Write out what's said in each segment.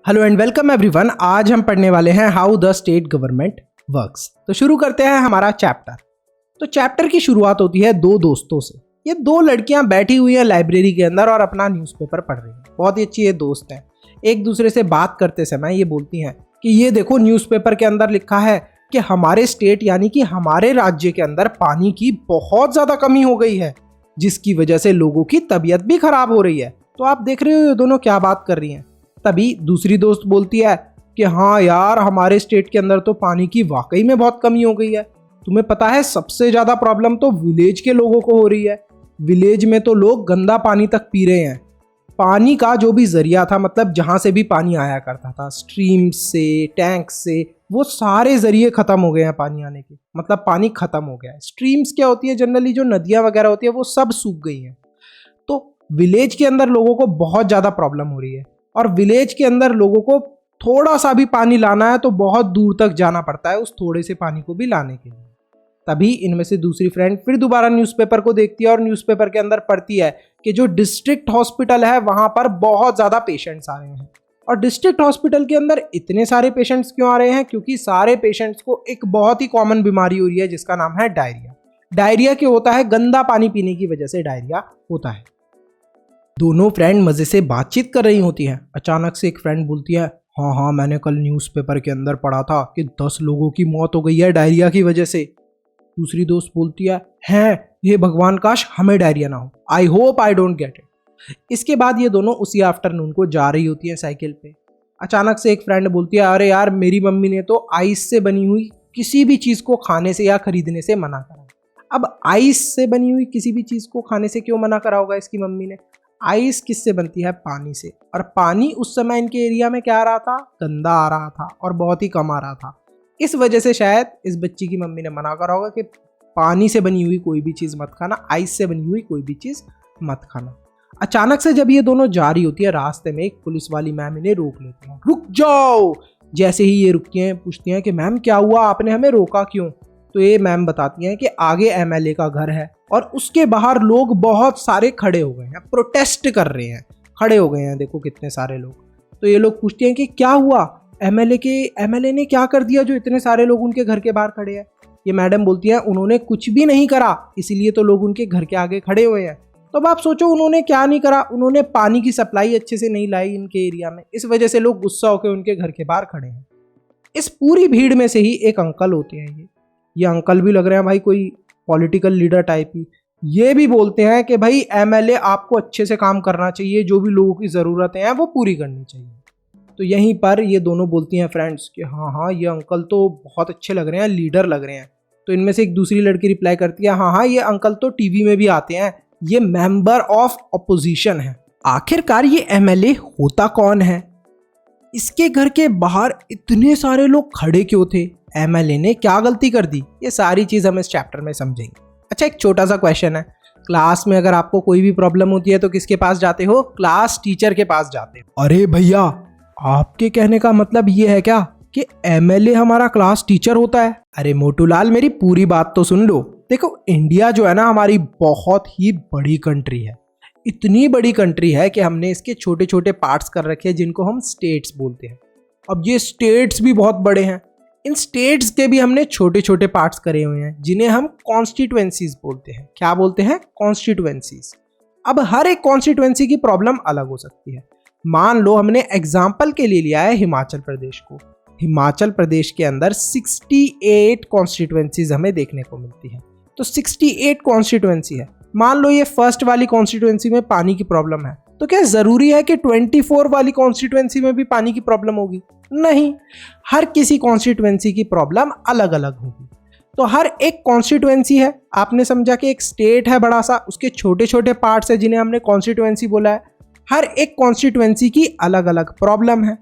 Hello and welcome everyone. आज हम पढ़ने वाले हैं how the state government works. तो शुरू करते हैं हमारा चैप्टर। तो चैप्टर की शुरुआत होती है दो दोस्तों से। ये दो लड़कियां बैठी हुई हैं लाइब्रेरी के अंदर और अपना न्यूज़पेपर पढ़ रही हैं। बहुत ही अच्छी ये दोस्त हैं। एक दूसरे से बात करते समय ये बोलती हैं कि ये देखो न्यूज़पेपर के अंदर लिखा है कि हमारे स्टेट यानी कि हमारे राज्य के अंदर पानी की बहुत ज़्यादा कमी हो गई है, जिसकी वजह से लोगों की तबीयत भी खराब हो रही है। तो आप देख रहे हो ये दोनों क्या बात कर रही हैं। तभी दूसरी दोस्त बोलती है कि हाँ यार, हमारे स्टेट के अंदर तो पानी की वाकई में बहुत कमी हो गई है। तुम्हें पता है सबसे ज़्यादा प्रॉब्लम तो विलेज के लोगों को हो रही है। विलेज में तो लोग गंदा पानी तक पी रहे हैं। पानी का जो भी जरिया था, मतलब जहाँ से भी पानी आया करता था, स्ट्रीम से, टैंक से, वो सारे जरिए खत्म हो गए हैं पानी आने के। मतलब पानी खत्म हो गया है। स्ट्रीम्स क्या होती है, जनरली जो नदियाँ वगैरह होती है वो सब सूख गई हैं। तो विलेज के अंदर लोगों को बहुत ज़्यादा प्रॉब्लम हो रही है। और विलेज के अंदर लोगों को थोड़ा सा भी पानी लाना है तो बहुत दूर तक जाना पड़ता है उस थोड़े से पानी को भी लाने के लिए। तभी इनमें से दूसरी फ्रेंड फिर दोबारा न्यूज़पेपर को देखती है और न्यूज़पेपर के अंदर पढ़ती है कि जो डिस्ट्रिक्ट हॉस्पिटल है वहां पर बहुत ज़्यादा पेशेंट्स आ रहे हैं। और डिस्ट्रिक्ट हॉस्पिटल के अंदर इतने सारे पेशेंट्स क्यों आ रहे हैं? क्योंकि सारे पेशेंट्स को एक बहुत ही कॉमन बीमारी हो रही है जिसका नाम है डायरिया। डायरिया क्यों होता है? गंदा पानी पीने की वजह से डायरिया होता है। दोनों फ्रेंड मजे से बातचीत कर रही होती हैं। अचानक से एक फ्रेंड बोलती है, हाँ मैंने कल न्यूज़पेपर के अंदर पढ़ा था कि 10 लोगों की मौत हो गई है डायरिया की वजह से। दूसरी दोस्त बोलती है ये भगवान, काश हमें डायरिया ना हो। I hope I don't get it. इसके बाद ये दोनों उसी आफ्टरनून को जा रही होती हैं साइकिल पे। अचानक से एक फ्रेंड बोलती है, अरे यार, मेरी मम्मी ने तो आइस से बनी हुई किसी भी चीज़ को खाने से या खरीदने से मना करा। अब आइस से बनी हुई किसी भी चीज़ को खाने से क्यों मना करा होगा इसकी मम्मी ने? आइस किससे बनती है? पानी से। और पानी उस समय इनके एरिया में क्या आ रहा था? गंदा आ रहा था और बहुत ही कम आ रहा था। इस वजह से शायद इस बच्ची की मम्मी ने मना करा होगा कि पानी से बनी हुई कोई भी चीज़ मत खाना, आइस से बनी हुई कोई भी चीज़ मत खाना। अचानक से जब ये दोनों जा रही होती है, रास्ते में एक पुलिस वाली मैम इन्हें रोक लेती है। रुक जाओ! जैसे ही ये रुकती हैं, पूछती हैं कि मैम क्या हुआ, आपने हमें रोका क्यों? तो ये मैम बताती हैं कि आगे एमएलए का घर है और उसके बाहर लोग बहुत सारे खड़े हो गए हैं, प्रोटेस्ट कर रहे हैं, खड़े हो गए हैं। देखो कितने सारे लोग। तो ये लोग पूछते हैं कि क्या हुआ, एमएलए ने क्या कर दिया जो इतने सारे लोग उनके घर के बाहर खड़े हैं? ये मैडम बोलती है, उन्होंने कुछ भी नहीं करा, इसीलिए तो लोग उनके घर के आगे खड़े हुए हैं। तो अब आप सोचो उन्होंने क्या नहीं करा? उन्होंने पानी की सप्लाई अच्छे से नहीं लाई इनके एरिया में, इस वजह से लोग गुस्सा होकर उनके घर के बाहर खड़े हैं। इस पूरी भीड़ में से ही एक अंकल होते हैं। ये अंकल भी लग रहे हैं भाई कोई पॉलिटिकल लीडर टाइप ही। ये भी बोलते हैं कि भाई एमएलए आपको अच्छे से काम करना चाहिए, जो भी लोगों की ज़रूरतें हैं वो पूरी करनी चाहिए। तो यहीं पर ये दोनों बोलती हैं फ्रेंड्स कि हाँ ये अंकल तो बहुत अच्छे लग रहे हैं, लीडर लग रहे हैं। तो इनमें से एक दूसरी लड़की रिप्लाई करती है, हाँ ये अंकल तो टीवी में भी आते हैं, ये मेंबर ऑफ अपोजिशन है। आखिरकार ये एमएलए होता कौन है? इसके घर के बाहर इतने सारे लोग खड़े क्यों थे? एमएलए ने क्या गलती कर दी? ये सारी चीज़ हम इस चैप्टर में समझेंगे। अच्छा, एक छोटा सा क्वेश्चन है। क्लास में अगर आपको कोई भी प्रॉब्लम होती है तो किसके पास जाते हो? क्लास टीचर के पास जाते हो। अरे भैया, आपके कहने का मतलब ये है क्या कि एमएलए हमारा क्लास टीचर होता है? अरे मोटूलाल, मेरी पूरी बात तो सुन लो। देखो, इंडिया जो है ना, हमारी बहुत ही बड़ी कंट्री है। इतनी बड़ी कंट्री है कि हमने इसके छोटे छोटे पार्ट्स कर रखे हैं जिनको हम स्टेट्स बोलते हैं। अब ये स्टेट्स भी बहुत बड़े हैं। इन स्टेट्स के भी हमने छोटे छोटे पार्ट्स करे हुए हैं जिन्हें हम कॉन्स्टिट्यूएंसीज बोलते हैं। क्या बोलते हैं? कॉन्स्टिट्यूएंसीज। अब हर एक कॉन्स्टिट्यूएंसी की प्रॉब्लम अलग हो सकती है। मान लो हमने एग्जाम्पल के लिए लिया है हिमाचल प्रदेश को। हिमाचल प्रदेश के अंदर 68 कॉन्स्टिट्यूएंसीज हमें देखने को मिलती है। तो 68 कॉन्स्टिट्यूएंसी है। मान लो ये फर्स्ट वाली कॉन्स्टिट्यूएंसी में पानी की प्रॉब्लम है, तो क्या जरूरी है कि 24 वाली कॉन्स्टिट्यूएंसी में भी पानी की प्रॉब्लम होगी? नहीं, हर किसी कॉन्स्टिट्यूएंसी की प्रॉब्लम अलग अलग होगी। तो हर एक कॉन्स्टिट्यूएंसी है, आपने समझा कि एक स्टेट है बड़ा सा, उसके छोटे छोटे पार्ट्स है जिन्हें हमने कॉन्स्टिट्यूएंसी बोला है। हर एक कॉन्स्टिट्यूएंसी की अलग अलग प्रॉब्लम है।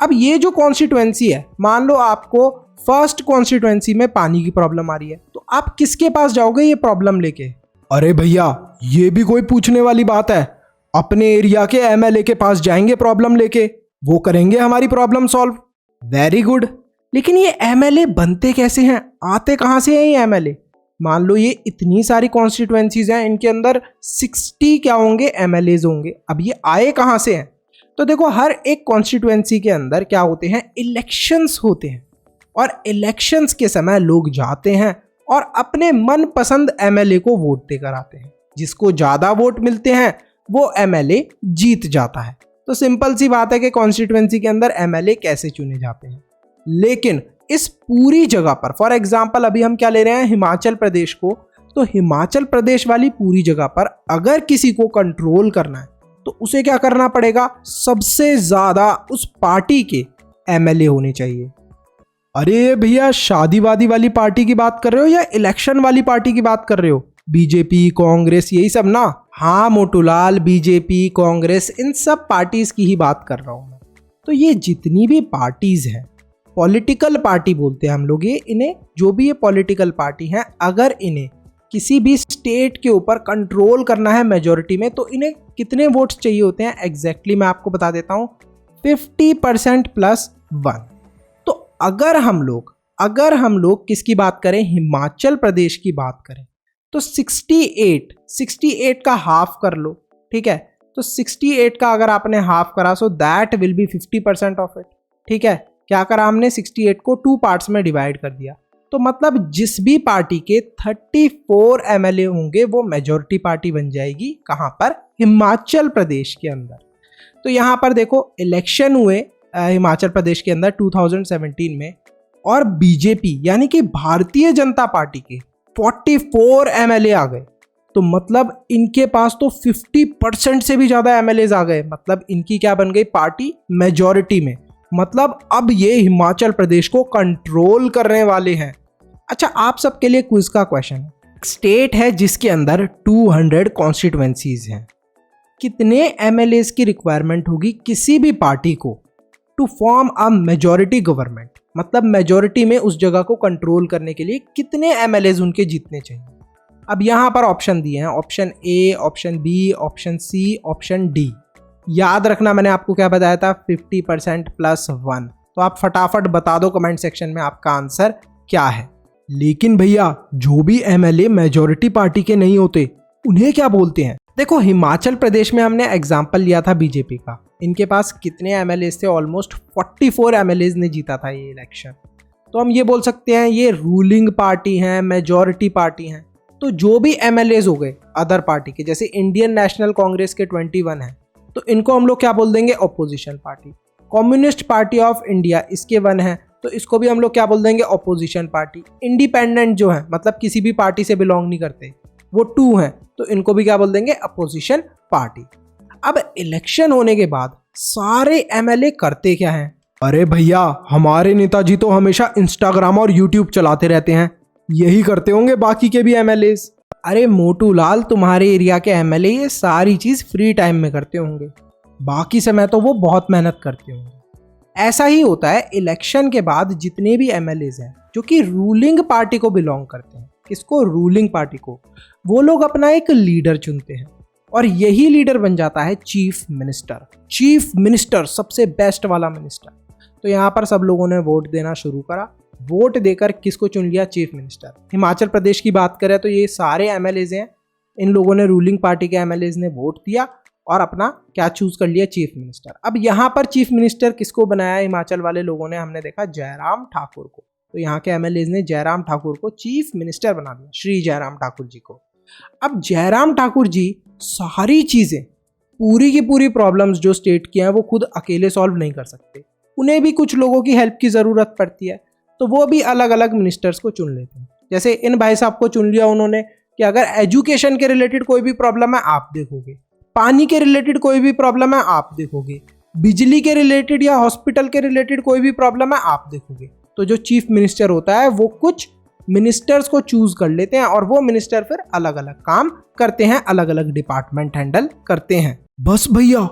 अब ये जो कॉन्स्टिट्यूएंसी है, मान लो आपको फर्स्ट कॉन्स्टिट्यूएंसी में पानी की प्रॉब्लम आ रही है, तो आप किसके पास जाओगे ये प्रॉब्लम लेके? अरे भैया, ये भी कोई पूछने वाली बात है? अपने एरिया के एमएलए के पास जाएंगे प्रॉब्लम लेके, वो करेंगे हमारी प्रॉब्लम सॉल्व। Very good. लेकिन ये एमएलए बनते कैसे हैं? आते कहाँ से हैं ये एमएलए? मान लो ये इतनी सारी कॉन्स्टिट्यूएंसीज हैं, इनके अंदर 60 क्या होंगे? एमएलएज होंगे। अब ये आए कहाँ से हैं? तो देखो हर एक कॉन्स्टिट्यूएंसी के अंदर क्या होते हैं, इलेक्शंस होते हैं और इलेक्शंस के समय लोग जाते हैं और अपने मनपसंद एमएलए को वोट देकर आते हैं। जिसको ज़्यादा वोट मिलते हैं वो एमएलए जीत जाता है। तो सिंपल सी बात है कि कॉन्स्टिट्यूएंसी के अंदर एमएलए कैसे चुने जाते हैं। लेकिन इस पूरी जगह पर फॉर एग्जाम्पल अभी हम क्या ले रहे हैं, हिमाचल प्रदेश को, तो हिमाचल प्रदेश वाली पूरी जगह पर अगर किसी को कंट्रोल करना है तो उसे क्या करना पड़ेगा, सबसे ज्यादा उस पार्टी के एमएलए होने चाहिए। अरे भैया शादी वादी वाली पार्टी की बात कर रहे हो या इलेक्शन वाली पार्टी की बात कर रहे हो, बीजेपी कांग्रेस यही सब ना? हाँ मोटूलाल, बीजेपी कांग्रेस इन सब पार्टीज की ही बात कर रहा हूं मैं। तो ये जितनी भी पार्टीज हैं, पॉलिटिकल पार्टी बोलते हैं हम लोग ये इन्हें, जो भी ये पॉलिटिकल पार्टी हैं, अगर इन्हें किसी भी स्टेट के ऊपर कंट्रोल करना है मेजॉरिटी में, तो इन्हें कितने वोट्स चाहिए होते हैं एग्जैक्टली मैं आपको बता देता हूं, 50% प्लस 1। तो अगर हम लोग किसकी बात करें, हिमाचल प्रदेश की बात करें, तो 68 का हाफ कर लो, ठीक है। तो 68 का अगर आपने हाफ करा so that will be 50% of it, ठीक है। क्या करा हमने, 68 को 2 पार्ट्स में डिवाइड कर दिया। तो मतलब जिस भी पार्टी के 34 एमएलए होंगे वो मेजॉरिटी पार्टी बन जाएगी। कहां पर, हिमाचल प्रदेश के अंदर। तो यहां पर देखो इलेक्शन हुए हिमाचल प्रदेश के अंदर 2017 में, और बीजेपी यानी कि भारतीय जनता पार्टी के 44 एमएलए आ गए। तो मतलब इनके पास तो 50% से भी ज्यादा एमएलए आ गए। मतलब इनकी क्या बन गई, पार्टी मेजॉरिटी में। मतलब अब ये हिमाचल प्रदेश को कंट्रोल करने वाले हैं। अच्छा, आप सबके लिए क्विज का क्वेश्चन है, स्टेट है जिसके अंदर 200 कॉन्स्टिट्यूएंसीज हैं, कितने एमएलएस की रिक्वायरमेंट होगी किसी भी पार्टी को to form a majority government? मतलब मेजॉरिटी में उस जगह को कंट्रोल करने के लिए कितने एमएलएस उनके जीतने चाहिए। अब यहां पर ऑप्शन दिए हैं, option A, option B, option C, option D. याद रखना मैंने आपको क्या बताया था, 50% प्लस 1। तो आप फटाफट बता दो कमेंट सेक्शन में आपका आंसर क्या है। लेकिन भैया जो भी एमएलए मेजॉरिटी पार्टी के नहीं होते उन्हें क्या बोलते हैं? देखो हिमाचल प्रदेश में हमने एग्जाम्पल लिया था बीजेपी का, इनके पास कितने एमएलए थे, ऑलमोस्ट 44 एमएलए ने जीता था ये इलेक्शन। तो हम ये बोल सकते हैं ये रूलिंग पार्टी है, मेजॉरिटी पार्टी है। तो जो भी एमएलए हो गए अदर पार्टी के, जैसे इंडियन नेशनल कांग्रेस के 21 है, तो इनको हम लोग क्या बोल देंगे, opposition party. Communist party of India इसके 1 है, तो इसको भी हम लोग क्या बोल देंगे, ऑपोजिशन पार्टी। इंडिपेंडेंट जो है, मतलब किसी भी पार्टी से बिलोंग नहीं करते, वो 2 हैं, तो इनको भी क्या बोल देंगे, अपोजिशन पार्टी। अब इलेक्शन होने के बाद सारे एमएलए करते क्या हैं? अरे भैया हमारे नेताजी तो हमेशा इंस्टाग्राम और यूट्यूब चलाते रहते हैं, यही करते होंगे बाकी के भी एमएलए। अरे मोटू लाल, तुम्हारे एरिया के एमएलए ये सारी चीज फ्री टाइम में करते होंगे, बाकी समय तो वो बहुत मेहनत करते होंगे। ऐसा ही होता है इलेक्शन के बाद जितने भी एमएलए हैं जो कि रूलिंग पार्टी को बिलोंग करते हैं, किसको, रूलिंग पार्टी को, वो लोग अपना एक लीडर चुनते हैं और यही लीडर बन जाता है चीफ मिनिस्टर। चीफ मिनिस्टर सबसे बेस्ट वाला मिनिस्टर। तो यहाँ पर सब लोगों ने वोट देना शुरू करा, वोट देकर किसको चुन लिया, चीफ मिनिस्टर। हिमाचल प्रदेश की बात करें तो ये सारे एमएलए हैं, इन लोगों ने रूलिंग पार्टी के एमएलए ने वोट दिया और अपना क्या चूज कर लिया, चीफ मिनिस्टर। अब यहाँ पर चीफ मिनिस्टर किसको बनाया हिमाचल वाले लोगों ने, हमने देखा जयराम ठाकुर को। तो यहाँ के एमएलए ने जयराम ठाकुर को चीफ मिनिस्टर बना दिया, श्री जयराम ठाकुर जी को। अब जयराम ठाकुर जी सारी चीजें, पूरी की पूरी प्रॉब्लम्स जो स्टेट की हैं वो खुद अकेले सॉल्व नहीं कर सकते, उन्हें भी कुछ लोगों की हेल्प की जरूरत पड़ती है। तो वो भी अलग अलग मिनिस्टर्स को चुन लेते हैं। जैसे इन भाई साहब को चुन लिया उन्होंने कि अगर एजुकेशन के रिलेटेड कोई भी प्रॉब्लम है आप देखोगे, पानी के रिलेटेड कोई भी प्रॉब्लम है आप देखोगे, बिजली के रिलेटेड या हॉस्पिटल के रिलेटेड कोई भी प्रॉब्लम है आप देखोगे। तो जो चीफ मिनिस्टर होता है वो कुछ मिनिस्टर्स को चूज कर लेते हैं और वो मिनिस्टर फिर अलग अलग काम करते हैं, अलग अलग डिपार्टमेंट हैंडल करते हैं। बस भैया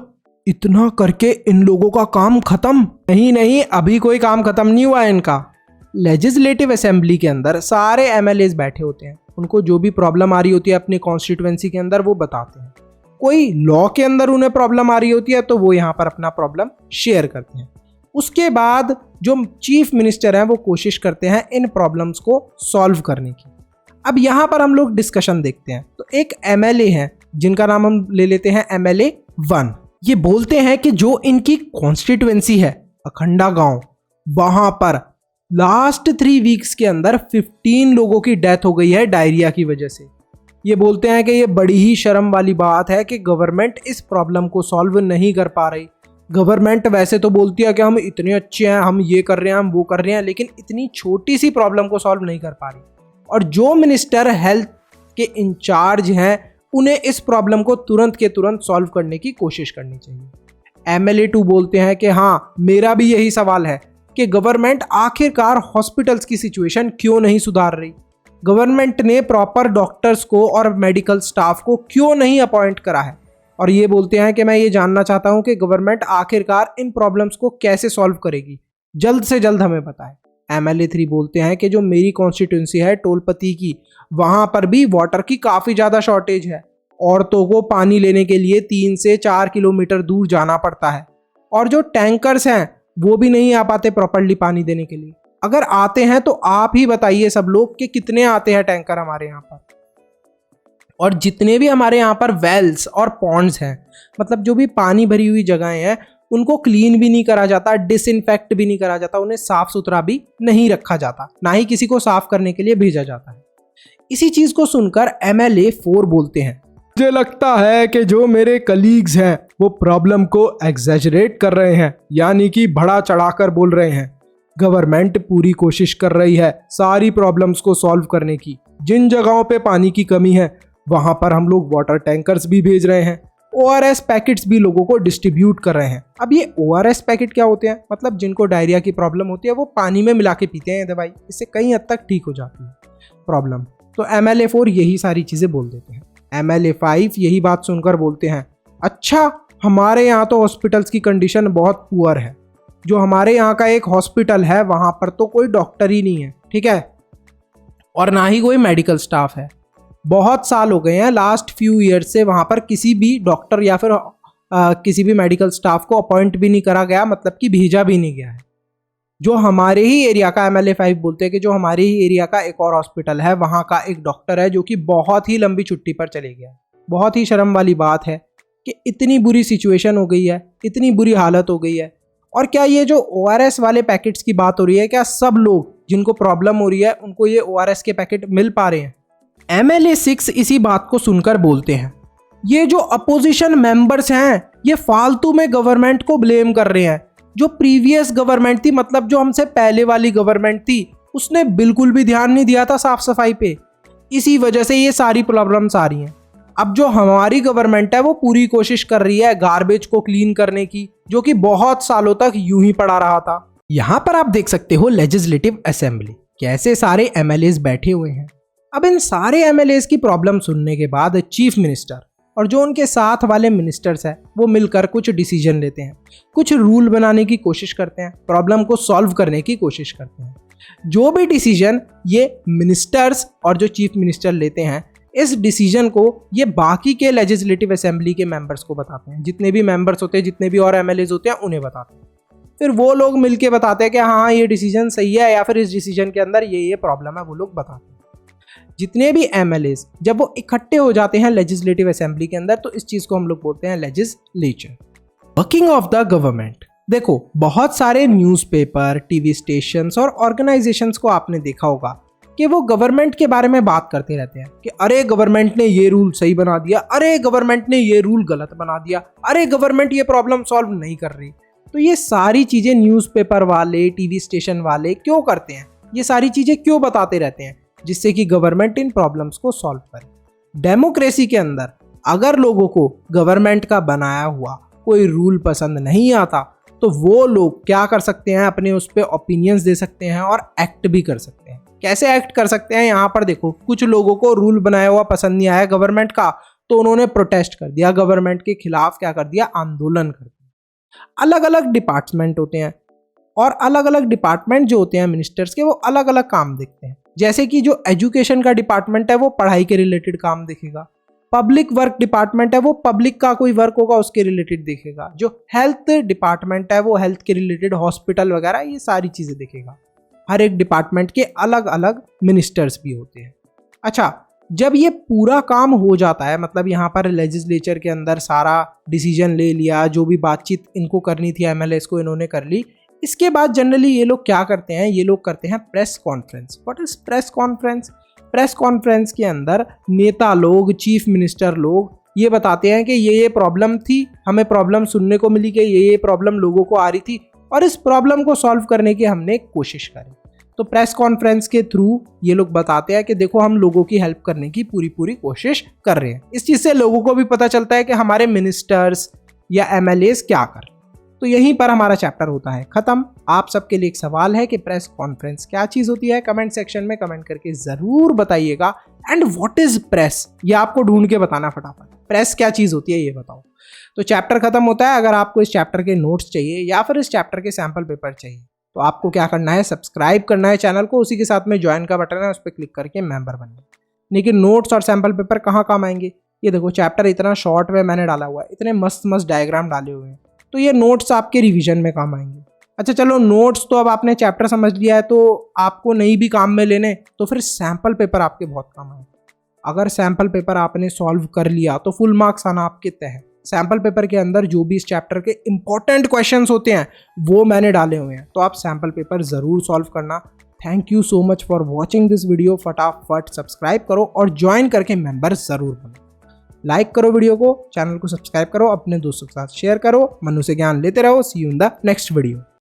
इतना करके इन लोगों का काम खत्म? नहीं, अभी कोई काम खत्म नहीं हुआ है इनका। लेजिस्लेटिव असेंबली के अंदर सारे एमएलए बैठे होते हैं, उनको जो भी प्रॉब्लम आ रही होती है अपनी कॉन्स्टिट्यूएंसी के अंदर वो बताते हैं। कोई लॉ के अंदर उन्हें प्रॉब्लम आ रही होती है तो वो यहाँ पर अपना प्रॉब्लम शेयर करते हैं। उसके बाद जो चीफ मिनिस्टर हैं वो कोशिश करते हैं इन प्रॉब्लम्स को सॉल्व करने की। अब यहाँ पर हम लोग डिस्कशन देखते हैं। तो एक एमएलए हैं जिनका नाम हम ले लेते हैं एमएलए 1, ये बोलते हैं कि जो इनकी कॉन्स्टिट्यूएंसी है अखंडा गांव, वहां पर लास्ट 3 वीक्स के अंदर 15 लोगों की डेथ हो गई है डायरिया की वजह से। ये बोलते हैं कि ये बड़ी ही शर्म वाली बात है कि गवर्नमेंट इस प्रॉब्लम को सॉल्व नहीं कर पा रही। गवर्नमेंट वैसे तो बोलती है कि हम इतने अच्छे हैं, हम ये कर रहे हैं, हम वो कर रहे हैं, लेकिन इतनी छोटी सी प्रॉब्लम को सॉल्व नहीं कर पा रही। और जो मिनिस्टर हेल्थ के इंचार्ज हैं उन्हें इस प्रॉब्लम को तुरंत के तुरंत सॉल्व करने की कोशिश करनी चाहिए। MLA2 बोलते हैं कि हाँ, मेरा भी यही सवाल है कि गवर्नमेंट आखिरकार हॉस्पिटल्स की सिचुएशन क्यों नहीं सुधार रही। गवर्नमेंट ने प्रॉपर डॉक्टर्स को और मेडिकल स्टाफ को क्यों नहीं अपॉइंट करा है। और ये बोलते हैं कि मैं ये जानना चाहता हूँ कि गवर्नमेंट आखिरकार इन प्रॉब्लम्स को कैसे सॉल्व करेगी, जल्द से जल्द हमें बताएं। MLA3 बोलते हैं कि जो मेरी कॉन्स्टिट्यूंसी है टोलपति की, वहाँ पर भी वाटर की काफ़ी ज़्यादा शॉर्टेज है। औरतों को पानी लेने के लिए 3 से 4 किलोमीटर दूर जाना पड़ता है, और जो टैंकर्स हैं वो भी नहीं आ पाते प्रॉपर्ली पानी देने के लिए। अगर आते हैं तो आप ही बताइए सब लोग कि कितने आते हैं टैंकर हमारे यहाँ पर। और जितने भी हमारे यहाँ पर वेल्स और पॉन्ड्स हैं, मतलब जो भी पानी भरी हुई जगहें हैं, उनको क्लीन भी नहीं करा जाता, डिसइंफेक्ट भी नहीं करा जाता, उन्हें साफ सुथरा भी नहीं रखा जाता, ना ही किसी को साफ करने के लिए भेजा जाता है। इसी चीज को सुनकर MLA4 बोलते हैं, मुझे लगता है कि जो मेरे कलीग्स हैं वो प्रॉब्लम को एग्जैजरेट कर रहे हैं, यानी कि बढ़ा चढ़ाकर बोल रहे हैं। गवर्नमेंट पूरी कोशिश कर रही है सारी प्रॉब्लम्स को सॉल्व करने की। जिन जगहों पे पानी की कमी है वहां पर हम लोग वाटर टैंकर्स भी भेज रहे हैं, ORS पैकेट्स भी लोगों को डिस्ट्रीब्यूट कर रहे हैं। अब ये ORS पैकेट क्या होते हैं? मतलब जिनको डायरिया की प्रॉब्लम होती है वो पानी में मिला के पीते हैं दवाई, इससे कई हद तक ठीक हो जाती है प्रॉब्लम। तो MLA4 यही सारी चीज़ें बोल देते हैं। MLA5 यही बात सुनकर बोलते हैं, अच्छा, हमारे यहाँ तो हॉस्पिटल्स की कंडीशन बहुत पुअर है। जो हमारे यहाँ का एक हॉस्पिटल है वहाँ पर तो कोई डॉक्टर ही नहीं है, ठीक है, और ना ही कोई मेडिकल स्टाफ है। बहुत साल हो गए हैं, लास्ट फ्यू ईयर्स से वहाँ पर किसी भी डॉक्टर या फिर किसी भी मेडिकल स्टाफ को अपॉइंट भी नहीं करा गया, मतलब कि भेजा भी नहीं गया है। जो हमारे ही एरिया का, MLA5 बोलते हैं कि जो हमारे ही एरिया का एक और हॉस्पिटल है, वहाँ का एक डॉक्टर है जो कि बहुत ही लंबी छुट्टी पर चले गया है। बहुत ही शर्म वाली बात है कि इतनी बुरी सिचुएशन हो गई है, इतनी बुरी हालत हो गई है। और क्या ये जो ORS वाले पैकेट्स की बात हो रही है, क्या सब लोग जिनको प्रॉब्लम हो रही है उनको ये ORS के पैकेट मिल पा रहे हैं? MLA6 इसी बात को सुनकर बोलते हैं, ये जो अपोजिशन मेंबर्स हैं ये फालतू में गवर्नमेंट को ब्लेम कर रहे हैं। जो प्रीवियस गवर्नमेंट थी, मतलब जो हमसे पहले वाली गवर्नमेंट थी, उसने बिल्कुल भी ध्यान नहीं दिया था साफ सफाई पे। इसी वजह से ये सारी प्रॉब्लम्स आ रही हैं। अब जो हमारी गवर्नमेंट है वो पूरी कोशिश कर रही है गार्बेज को क्लीन करने की, जो कि बहुत सालों तक यूं ही पड़ा रहा था। यहाँ पर आप देख सकते हो लेजिस्लेटिव असेंबली, कैसे सारे MLAs बैठे हुए हैं। अब इन सारे MLAs की प्रॉब्लम सुनने के बाद चीफ मिनिस्टर और जो उनके साथ वाले मिनिस्टर्स हैं वो मिलकर कुछ डिसीजन लेते हैं, कुछ रूल बनाने की कोशिश करते हैं, प्रॉब्लम को सॉल्व करने की कोशिश करते हैं। जो भी डिसीजन ये मिनिस्टर्स और जो चीफ मिनिस्टर लेते हैं, इस डिसीजन को ये बाकी के लेजिस्लेटिव असेंबली के मेंबर्स को बताते हैं। जितने भी मेंबर्स होते हैं, जितने भी और MLAs होते हैं, उन्हें बताते हैं। फिर वो लोग मिलके बताते हैं कि हाँ ये डिसीजन सही है या फिर इस डिसीजन के अंदर ये प्रॉब्लम है, वो लोग बताते हैं। जितने भी MLAs जब वो इकट्ठे हो जाते हैं लेजिस्लेटिव असेंबली के अंदर, तो इस चीज को हम लोग बोलते हैं legislature. Working of the government. देखो, बहुत सारे न्यूज़पेपर, टीवी स्टेशंस और ऑर्गेनाइजेशंस को आपने देखा होगा कि वो गवर्नमेंट के बारे में बात करते रहते हैं कि अरे गवर्नमेंट ने ये रूल सही बना दिया, अरे गवर्नमेंट ने ये रूल गलत बना दिया, अरे गवर्नमेंट ये प्रॉब्लम सॉल्व नहीं कर रही। तो ये सारी चीजें न्यूज़पेपर वाले, टीवी स्टेशन वाले क्यों करते हैं? ये सारी चीजें क्यों बताते रहते हैं? जिससे कि गवर्नमेंट इन प्रॉब्लम्स को सॉल्व करे। डेमोक्रेसी के अंदर अगर लोगों को गवर्नमेंट का बनाया हुआ कोई रूल पसंद नहीं आता, तो वो लोग क्या कर सकते हैं? अपने उस पर ओपिनियंस दे सकते हैं और एक्ट भी कर सकते हैं। कैसे एक्ट कर सकते हैं? यहाँ पर देखो, कुछ लोगों को रूल बनाया हुआ पसंद नहीं आया गवर्नमेंट का, तो उन्होंने प्रोटेस्ट कर दिया, गवर्नमेंट के खिलाफ क्या कर दिया? आंदोलन कर दिया। अलग अलग डिपार्टमेंट होते हैं और अलग अलग डिपार्टमेंट जो होते हैं मिनिस्टर्स के, वो अलग अलग काम देखते हैं। जैसे कि जो एजुकेशन का डिपार्टमेंट है वो पढ़ाई के रिलेटेड काम देखेगा, पब्लिक वर्क डिपार्टमेंट है वो पब्लिक का कोई वर्क होगा उसके रिलेटेड देखेगा, जो हेल्थ डिपार्टमेंट है वो हेल्थ के रिलेटेड हॉस्पिटल वगैरह ये सारी चीज़ें देखेगा। हर एक डिपार्टमेंट के अलग अलग मिनिस्टर्स भी होते हैं। अच्छा, जब ये पूरा काम हो जाता है, मतलब यहाँ पर लेजिस्लेचर के अंदर सारा डिसीजन ले लिया, जो भी बातचीत इनको करनी थी एमएलएस को इन्होंने कर ली, इसके बाद जनरली ये लोग क्या करते हैं, ये लोग करते हैं press conference. What is press conference? Press conference के अंदर नेता लोग, चीफ मिनिस्टर लोग ये बताते हैं कि ये प्रॉब्लम थी, हमें प्रॉब्लम सुनने को मिली कि ये प्रॉब्लम लोगों को आ रही थी और इस प्रॉब्लम को सॉल्व करने की हमने कोशिश करी। तो प्रेस कॉन्फ्रेंस के थ्रू ये लोग बताते हैं कि देखो हम लोगों की हेल्प करने की पूरी कोशिश कर रहे हैं। इस चीज़ से लोगों को भी पता चलता है कि हमारे मिनिस्टर्स या एमएलएस क्या कर रहे हैं। तो यहीं पर हमारा चैप्टर होता है खत्म। आप सबके लिए एक सवाल है कि प्रेस कॉन्फ्रेंस क्या चीज़ होती है, कमेंट सेक्शन में कमेंट करके ज़रूर बताइएगा। एंड व्हाट इज प्रेस, ये आपको ढूंढ के बताना फटाफट। प्रेस क्या चीज़ होती है ये बताओ। तो चैप्टर खत्म होता है। अगर आपको इस चैप्टर के नोट्स चाहिए या फिर इस चैप्टर के सैम्पल पेपर चाहिए तो आपको क्या करना है, सब्सक्राइब करना है चैनल को, उसी के साथ में ज्वाइन का बटन है उस पर क्लिक करके मेंबर बनना। लेकिन नोट्स और सैम्पल पेपर कहाँ काम आएंगे? ये देखो चैप्टर इतना शॉर्ट में मैंने डाला हुआ है, इतने मस्त मस्त डायग्राम डाले हुए हैं, तो ये नोट्स आपके रिवीजन में काम आएंगे। अच्छा चलो, नोट्स तो अब आपने चैप्टर समझ लिया है तो आपको नहीं भी काम में लेने, तो फिर सैम्पल पेपर आपके बहुत काम आएंगे। अगर सैम्पल पेपर आपने सॉल्व कर लिया तो फुल मार्क्स आना आपके तय है। सैम्पल पेपर के अंदर जो भी इस चैप्टर के इंपॉर्टेंट क्वेश्चंस होते हैं वो मैंने डाले हुए हैं, तो आप सैम्पल पेपर ज़रूर सॉल्व करना। Thank you so much for watching this video. फटाफट सब्सक्राइब करो और ज्वाइन करके मेंबर ज़रूर बनो। लाइक करो वीडियो को, चैनल को सब्सक्राइब करो, अपने दोस्तों के साथ शेयर करो, मनु से ज्ञान लेते रहो। See you in the next video.